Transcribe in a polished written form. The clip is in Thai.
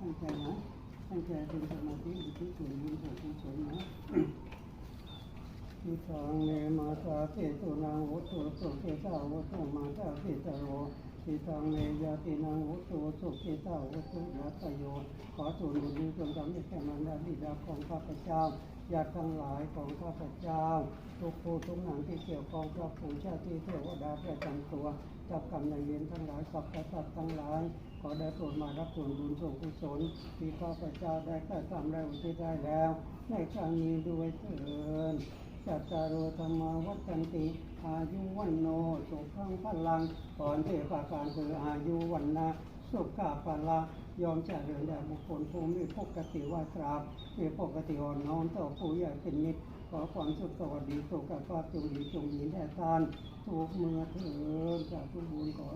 ตั้งใจนะตั้งใจเป็นสมาธิอุทิศส่วนบุญส่วนกุศลนะทิฏังเนมาสาเตตุนังวุตุสุเกตาวุตุมาสาเตตโรทิฏังเนยาตินังวุตุสุเกตาวุตุยะตโยขอส่วนบุญนี้จงทำให้แก่มารดาบิดาของข้าพเจ้าญาติทั้งหลายของข้าพเจ้าทุกผู้ทุกนามที่เกี่ยวข้องกับผู้ชาติเทวดาประจำตัวเจ้ากรรมนายเวรทั้งหลายสัพพสัตว์ทั้งหลายขอได้โปรดมารับส่วนบุญส่วนกุศลที่ข้าพเจ้าได้กระทำและอุทิศได้แล้วในครั้งนี้ด้วยเถิดจัตตารโอธรรมาวัฏันติอายุวันโนสุขังพลังก่อนเทพการคืออายุวันนะสุขะพละยอมเจริญแด่บุคคลผู้มีปกติว่าตราบมีปกติอ่อนน้อมต่อผู้ใหญ่เป็นนิจขอความสุขสวัสดีสุขภาพจงมีแด่ท่านทุกเมื่อเถิดจากทุกบุญขอ